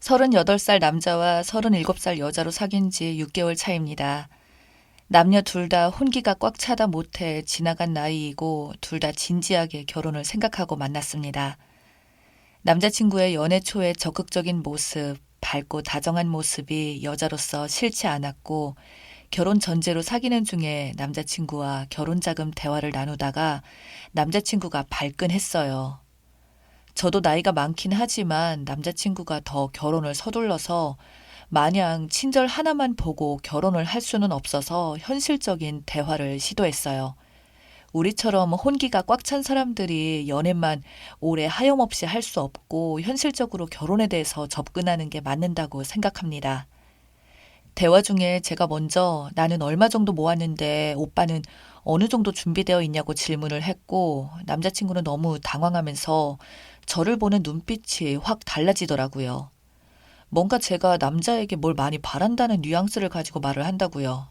38살 남자와 37살 여자로 사귄 지 6개월 차입니다. 남녀 둘 다 혼기가 꽉 차다 못해 지나간 나이이고 둘 다 진지하게 결혼을 생각하고 만났습니다. 남자친구의 연애 초의 적극적인 모습, 밝고 다정한 모습이 여자로서 싫지 않았고 결혼 전제로 사귀는 중에 남자친구와 결혼자금 대화를 나누다가 남자친구가 발끈했어요. 저도 나이가 많긴 하지만 남자친구가 더 결혼을 서둘러서 마냥 친절 하나만 보고 결혼을 할 수는 없어서 현실적인 대화를 시도했어요. 우리처럼 혼기가 꽉 찬 사람들이 연애만 오래 하염없이 할 수 없고 현실적으로 결혼에 대해서 접근하는 게 맞는다고 생각합니다. 대화 중에 제가 먼저 나는 얼마 정도 모았는데 오빠는 어느 정도 준비되어 있냐고 질문을 했고 남자친구는 너무 당황하면서 저를 보는 눈빛이 확 달라지더라고요. 뭔가 제가 남자에게 뭘 많이 바란다는 뉘앙스를 가지고 말을 한다고요.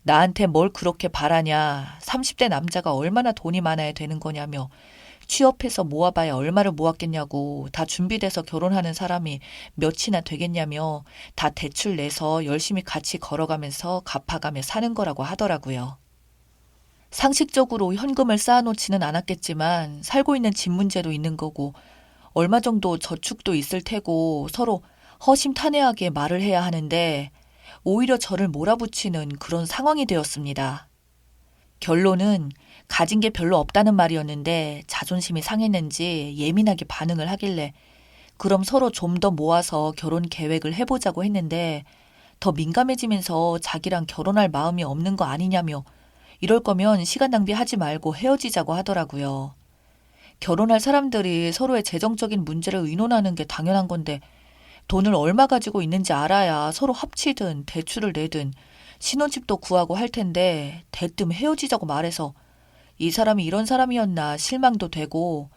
나한테 뭘 그렇게 바라냐. 30대 남자가 얼마나 돈이 많아야 되는 거냐며 취업해서 모아봐야 얼마를 모았겠냐고 다 준비돼서 결혼하는 사람이 몇이나 되겠냐며 다 대출 내서 열심히 같이 걸어가면서 갚아가며 사는 거라고 하더라고요. 상식적으로 현금을 쌓아놓지는 않았겠지만 살고 있는 집 문제도 있는 거고 얼마 정도 저축도 있을 테고 서로 허심탄회하게 말을 해야 하는데 오히려 저를 몰아붙이는 그런 상황이 되었습니다. 결론은 가진 게 별로 없다는 말이었는데 자존심이 상했는지 예민하게 반응을 하길래 그럼 서로 좀 더 모아서 결혼 계획을 해보자고 했는데 더 민감해지면서 자기랑 결혼할 마음이 없는 거 아니냐며 이럴 거면 시간 낭비하지 말고 헤어지자고 하더라고요. 결혼할 사람들이 서로의 재정적인 문제를 의논하는 게 당연한 건데 돈을 얼마 가지고 있는지 알아야 서로 합치든 대출을 내든 신혼집도 구하고 할 텐데 대뜸 헤어지자고 말해서 이 사람이 이런 사람이었나 실망도 되고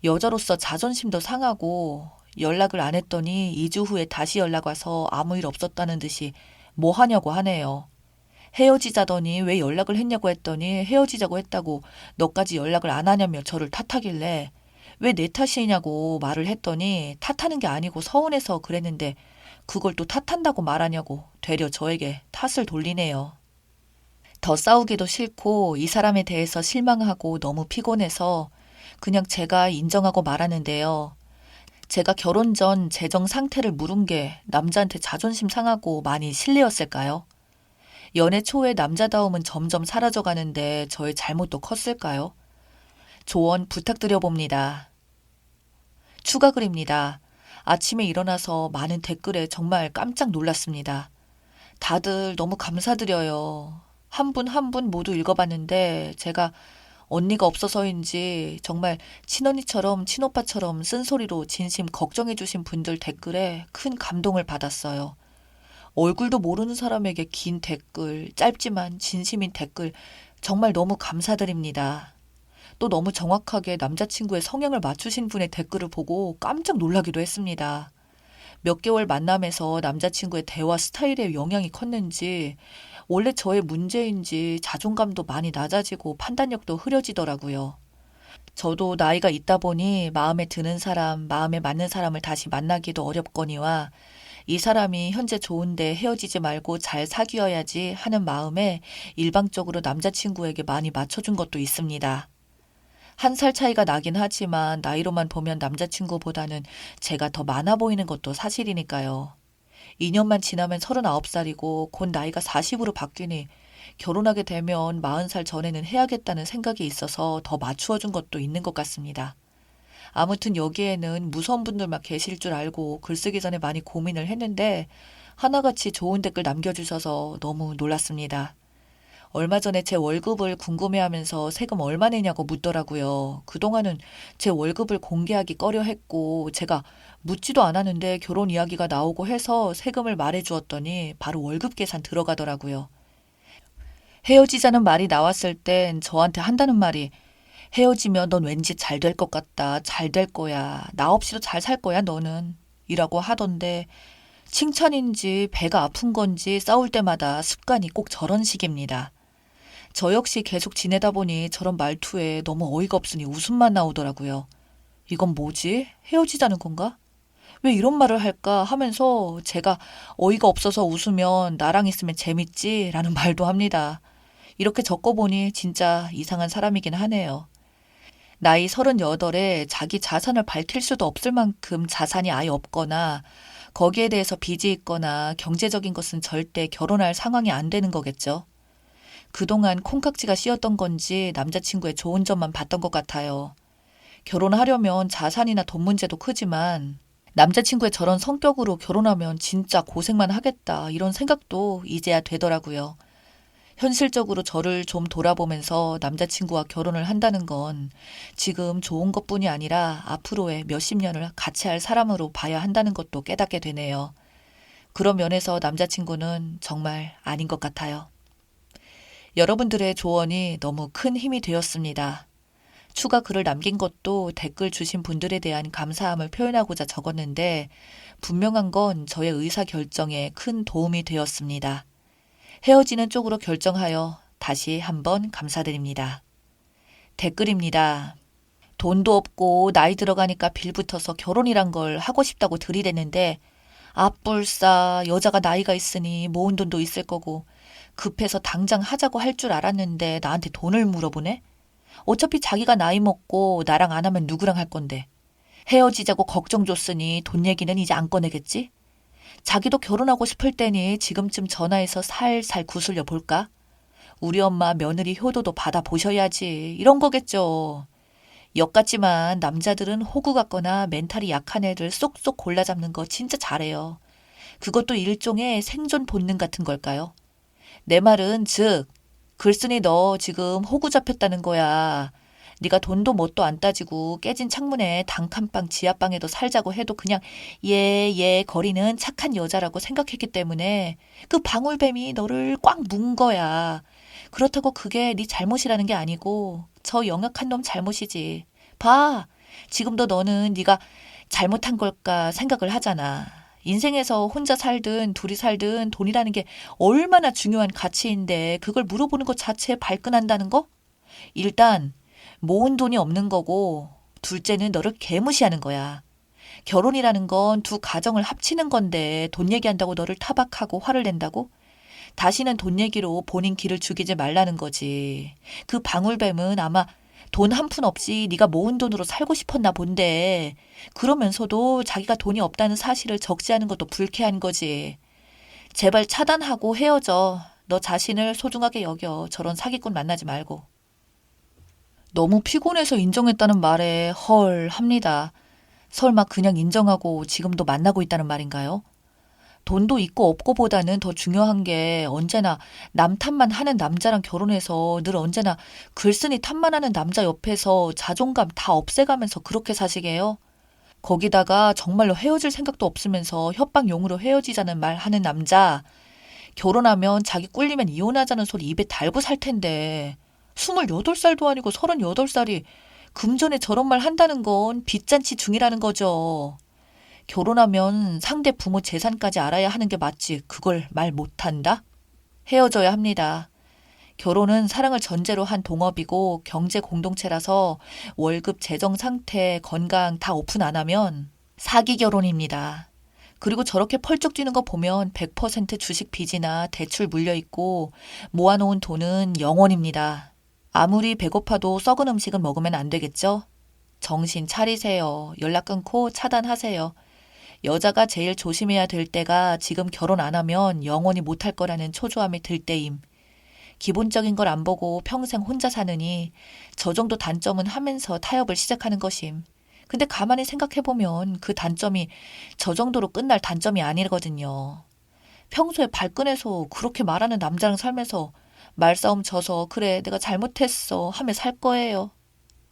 여자로서 자존심도 상하고 연락을 안 했더니 2주 후에 다시 연락 와서 아무 일 없었다는 듯이 뭐 하냐고 하네요. 헤어지자더니 왜 연락을 했냐고 했더니 헤어지자고 했다고 너까지 연락을 안 하냐며 저를 탓하길래 왜 내 탓이냐고 말을 했더니 탓하는 게 아니고 서운해서 그랬는데 그걸 또 탓한다고 말하냐고 되려 저에게 탓을 돌리네요. 더 싸우기도 싫고 이 사람에 대해서 실망하고 너무 피곤해서 그냥 제가 인정하고 말하는데요. 제가 결혼 전 재정 상태를 물은 게 남자한테 자존심 상하고 많이 실례였을까요? 연애 초의 남자다움은 점점 사라져 가는데 저의 잘못도 컸을까요? 조언 부탁드려 봅니다. 추가 글입니다. 아침에 일어나서 많은 댓글에 정말 깜짝 놀랐습니다. 다들 너무 감사드려요. 한 분 한 분 모두 읽어봤는데 제가 언니가 없어서인지 정말 친언니처럼 친오빠처럼 쓴소리로 진심 걱정해주신 분들 댓글에 큰 감동을 받았어요. 얼굴도 모르는 사람에게 긴 댓글, 짧지만 진심인 댓글 정말 너무 감사드립니다. 또 너무 정확하게 남자친구의 성향을 맞추신 분의 댓글을 보고 깜짝 놀라기도 했습니다. 몇 개월 만남에서 남자친구의 대화 스타일에 영향이 컸는지 원래 저의 문제인지 자존감도 많이 낮아지고 판단력도 흐려지더라고요. 저도 나이가 있다 보니 마음에 드는 사람, 마음에 맞는 사람을 다시 만나기도 어렵거니와 이 사람이 현재 좋은데 헤어지지 말고 잘 사귀어야지 하는 마음에 일방적으로 남자친구에게 많이 맞춰준 것도 있습니다. 1살 차이가 나긴 하지만 나이로만 보면 남자친구보다는 제가 더 많아 보이는 것도 사실이니까요. 2년만 지나면 39살이고 곧 나이가 40으로 바뀌니 결혼하게 되면 40살 전에는 해야겠다는 생각이 있어서 더 맞추어준 것도 있는 것 같습니다. 아무튼 여기에는 무서운 분들만 계실 줄 알고 글쓰기 전에 많이 고민을 했는데 하나같이 좋은 댓글 남겨주셔서 너무 놀랐습니다. 얼마 전에 제 월급을 궁금해하면서 세금 얼마 내냐고 묻더라고요. 그동안은 제 월급을 공개하기 꺼려 했고 제가 묻지도 않았는데 결혼 이야기가 나오고 해서 세금을 말해주었더니 바로 월급 계산 들어가더라고요. 헤어지자는 말이 나왔을 땐 저한테 한다는 말이 헤어지면 넌 왠지 잘 될 것 같다. 잘 될 거야. 나 없이도 잘 살 거야, 너는. 이라고 하던데 칭찬인지 배가 아픈 건지 싸울 때마다 습관이 꼭 저런 식입니다. 저 역시 계속 지내다 보니 저런 말투에 너무 어이가 없으니 웃음만 나오더라고요. 이건 뭐지? 헤어지자는 건가? 왜 이런 말을 할까 하면서 제가 어이가 없어서 웃으면 나랑 있으면 재밌지? 라는 말도 합니다. 이렇게 적어보니 진짜 이상한 사람이긴 하네요. 나이 38에 자기 자산을 밝힐 수도 없을 만큼 자산이 아예 없거나 거기에 대해서 빚이 있거나 경제적인 것은 절대 결혼할 상황이 안 되는 거겠죠. 그동안 콩깍지가 씌었던 건지 남자친구의 좋은 점만 봤던 것 같아요. 결혼하려면 자산이나 돈 문제도 크지만 남자친구의 저런 성격으로 결혼하면 진짜 고생만 하겠다 이런 생각도 이제야 되더라고요. 현실적으로 저를 좀 돌아보면서 남자친구와 결혼을 한다는 건 지금 좋은 것뿐이 아니라 앞으로의 몇십 년을 같이 할 사람으로 봐야 한다는 것도 깨닫게 되네요. 그런 면에서 남자친구는 정말 아닌 것 같아요. 여러분들의 조언이 너무 큰 힘이 되었습니다. 추가 글을 남긴 것도 댓글 주신 분들에 대한 감사함을 표현하고자 적었는데 분명한 건 저의 의사 결정에 큰 도움이 되었습니다. 헤어지는 쪽으로 결정하여 다시 한번 감사드립니다. 댓글입니다. 돈도 없고 나이 들어가니까 빌붙어서 결혼이란 걸 하고 싶다고 들이댔는데 앞불싸 여자가 나이가 있으니 모은 돈도 있을 거고 급해서 당장 하자고 할 줄 알았는데 나한테 돈을 물어보네? 어차피 자기가 나이 먹고 나랑 안 하면 누구랑 할 건데. 헤어지자고 걱정 줬으니 돈 얘기는 이제 안 꺼내겠지? 자기도 결혼하고 싶을 때니 지금쯤 전화해서 살살 구슬려 볼까? 우리 엄마 며느리 효도도 받아보셔야지. 이런 거겠죠. 역 같지만 남자들은 호구 같거나 멘탈이 약한 애들 쏙쏙 골라잡는 거 진짜 잘해요. 그것도 일종의 생존 본능 같은 걸까요? 내 말은 즉 글쓴이 너 지금 호구 잡혔다는 거야. 네가 돈도 뭣도 안 따지고 깨진 창문에 단칸방 지하방에도 살자고 해도 그냥 얘 거리는 착한 여자라고 생각했기 때문에 그 방울뱀이 너를 꽉 문 거야. 그렇다고 그게 네 잘못이라는 게 아니고 저 영악한 놈 잘못이지. 봐. 지금도 너는 네가 잘못한 걸까 생각을 하잖아. 인생에서 혼자 살든 둘이 살든 돈이라는 게 얼마나 중요한 가치인데 그걸 물어보는 것 자체에 발끈한다는 거? 일단 모은 돈이 없는 거고 둘째는 너를 개무시하는 거야. 결혼이라는 건 두 가정을 합치는 건데 돈 얘기한다고 너를 타박하고 화를 낸다고? 다시는 돈 얘기로 본인 길을 죽이지 말라는 거지. 그 방울뱀은 아마 돈 한 푼 없이 네가 모은 돈으로 살고 싶었나 본데 그러면서도 자기가 돈이 없다는 사실을 적시하는 것도 불쾌한 거지. 제발 차단하고 헤어져. 너 자신을 소중하게 여겨. 저런 사기꾼 만나지 말고. 너무 피곤해서 인정했다는 말에 헐 합니다. 설마 그냥 인정하고 지금도 만나고 있다는 말인가요? 돈도 있고 없고보다는 더 중요한 게 언제나 남 탓만 하는 남자랑 결혼해서 늘 언제나 글쓴이 탓만 하는 남자 옆에서 자존감 다 없애가면서 그렇게 사시게요? 거기다가 정말로 헤어질 생각도 없으면서 협박용으로 헤어지자는 말 하는 남자, 결혼하면 자기 꿀리면 이혼하자는 소리 입에 달고 살 텐데 28살도 아니고 38살이 금전에 저런 말 한다는 건 빚잔치 중이라는 거죠. 결혼하면 상대 부모 재산까지 알아야 하는 게 맞지. 그걸 말 못한다? 헤어져야 합니다. 결혼은 사랑을 전제로 한 동업이고 경제 공동체라서 월급, 재정 상태, 건강 다 오픈 안 하면 사기 결혼입니다. 그리고 저렇게 펄쩍 뛰는 거 보면 100% 주식 빚이나 대출 물려 있고 모아놓은 돈은 0원입니다. 아무리 배고파도 썩은 음식은 먹으면 안 되겠죠? 정신 차리세요. 연락 끊고 차단하세요. 여자가 제일 조심해야 될 때가 지금 결혼 안 하면 영원히 못할 거라는 초조함이 들 때임. 기본적인 걸 안 보고 평생 혼자 사느니 저 정도 단점은 하면서 타협을 시작하는 것임. 근데 가만히 생각해보면 그 단점이 저 정도로 끝날 단점이 아니거든요. 평소에 발끈해서 그렇게 말하는 남자랑 살면서 말싸움 져서 그래 내가 잘못했어 하며 살 거예요.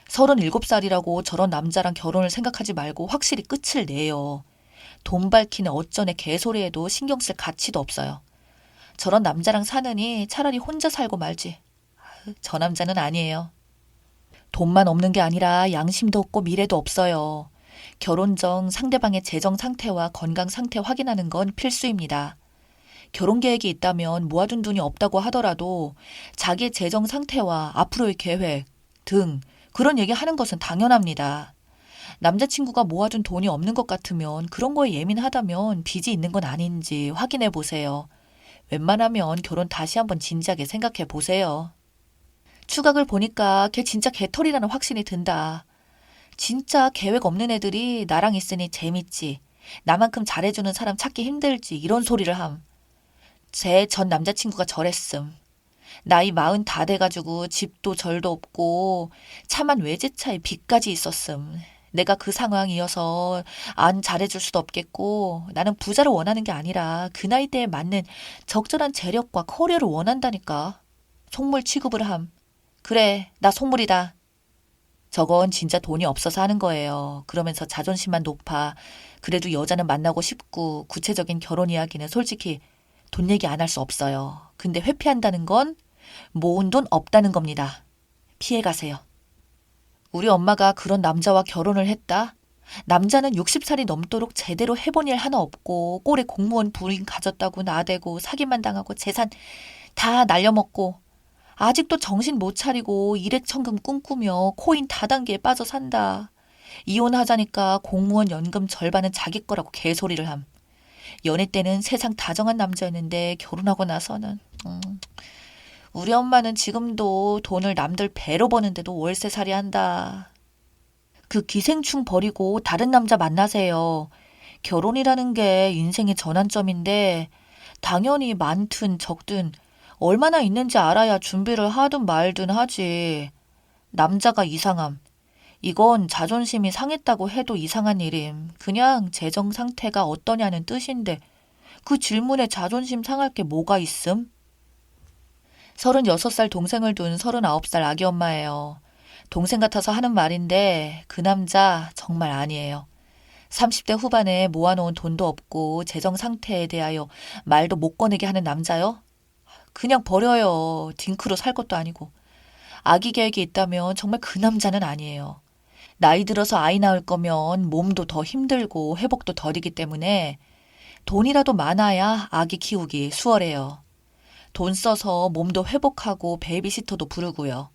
37살이라고 저런 남자랑 결혼을 생각하지 말고 확실히 끝을 내요. 돈 밝히는 어쩌네 개소리에도 신경 쓸 가치도 없어요. 저런 남자랑 사느니 차라리 혼자 살고 말지. 저 남자는 아니에요. 돈만 없는 게 아니라 양심도 없고 미래도 없어요. 결혼 전 상대방의 재정 상태와 건강 상태 확인하는 건 필수입니다. 결혼 계획이 있다면 모아둔 돈이 없다고 하더라도 자기의 재정 상태와 앞으로의 계획 등 그런 얘기 하는 것은 당연합니다. 남자친구가 모아둔 돈이 없는 것 같으면 그런 거에 예민하다면 빚이 있는 건 아닌지 확인해 보세요. 웬만하면 결혼 다시 한번 진지하게 생각해 보세요. 추각을 보니까 걔 진짜 개털이라는 확신이 든다. 진짜 계획 없는 애들이 나랑 있으니 재밌지. 나만큼 잘해주는 사람 찾기 힘들지. 이런 소리를 함. 제 전 남자친구가 저랬음. 나이 40 다 돼가지고 집도 절도 없고 차만 외제차에 빚까지 있었음. 내가 그 상황이어서 안 잘해줄 수도 없겠고 나는 부자를 원하는 게 아니라 그 나이대에 맞는 적절한 재력과 커리어를 원한다니까. 속물 취급을 함. 그래, 나 속물이다. 저건 진짜 돈이 없어서 하는 거예요. 그러면서 자존심만 높아. 그래도 여자는 만나고 싶고 구체적인 결혼 이야기는 솔직히 돈 얘기 안 할 수 없어요. 근데 회피한다는 건 모은 돈 없다는 겁니다. 피해 가세요. 우리 엄마가 그런 남자와 결혼을 했다? 남자는 60살이 넘도록 제대로 해본 일 하나 없고 꼴에 공무원 부인 가졌다고 나대고 사기만 당하고 재산 다 날려먹고 아직도 정신 못 차리고 일액천금 꿈꾸며 코인 다단계에 빠져 산다. 이혼하자니까 공무원 연금 절반은 자기 거라고 개소리를 함. 연애 때는 세상 다정한 남자였는데 결혼하고 나서는 우리 엄마는 지금도 돈을 남들 배로 버는데도 월세살이 한다. 그 기생충 버리고 다른 남자 만나세요. 결혼이라는 게 인생의 전환점인데 당연히 많든 적든 얼마나 있는지 알아야 준비를 하든 말든 하지. 남자가 이상함. 이건 자존심이 상했다고 해도 이상한 일임. 그냥 재정 상태가 어떠냐는 뜻인데 그 질문에 자존심 상할 게 뭐가 있음? 36살 동생을 둔 39살 아기 엄마예요. 동생 같아서 하는 말인데 그 남자 정말 아니에요. 30대 후반에 모아놓은 돈도 없고 재정 상태에 대하여 말도 못 꺼내게 하는 남자요? 그냥 버려요. 딩크로 살 것도 아니고. 아기 계획이 있다면 정말 그 남자는 아니에요. 나이 들어서 아이 낳을 거면 몸도 더 힘들고 회복도 덜이기 때문에 돈이라도 많아야 아기 키우기 수월해요. 돈 써서 몸도 회복하고 베이비시터도 부르고요.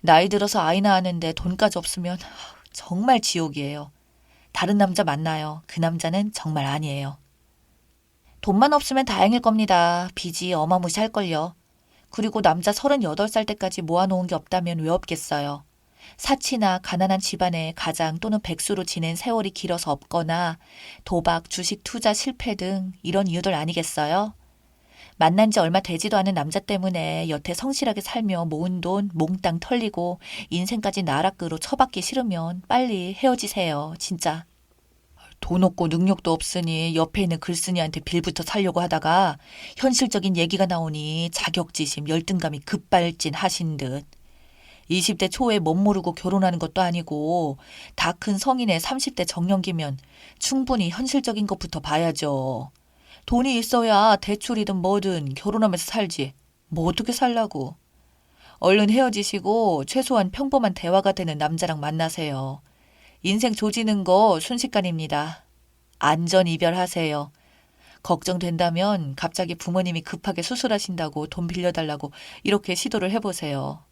나이 들어서 아이 낳았는데 돈까지 없으면 정말 지옥이에요. 다른 남자 만나요. 그 남자는 정말 아니에요. 돈만 없으면 다행일 겁니다. 빚이 어마무시할걸요. 그리고 남자 38살 때까지 모아놓은 게 없다면 왜 없겠어요. 사치나 가난한 집안의 가장 또는 백수로 지낸 세월이 길어서 없거나 도박, 주식 투자 실패 등 이런 이유들 아니겠어요? 만난 지 얼마 되지도 않은 남자 때문에 여태 성실하게 살며 모은 돈 몽땅 털리고 인생까지 나락으로 처박기 싫으면 빨리 헤어지세요. 진짜. 돈 없고 능력도 없으니 옆에 있는 글쓴이한테 빌부터 살려고 하다가 현실적인 얘기가 나오니 자격지심, 열등감이 급발진 하신 듯. 20대 초에 멋 모르고 결혼하는 것도 아니고 다 큰 성인의 30대 정년기면 충분히 현실적인 것부터 봐야죠. 돈이 있어야 대출이든 뭐든 결혼하면서 살지. 뭐 어떻게 살라고. 얼른 헤어지시고 최소한 평범한 대화가 되는 남자랑 만나세요. 인생 조지는 거 순식간입니다. 안전 이별하세요. 걱정된다면 갑자기 부모님이 급하게 수술하신다고 돈 빌려달라고 이렇게 시도를 해보세요.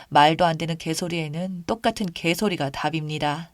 말도 안 되는 개소리에는 똑같은 개소리가 답입니다.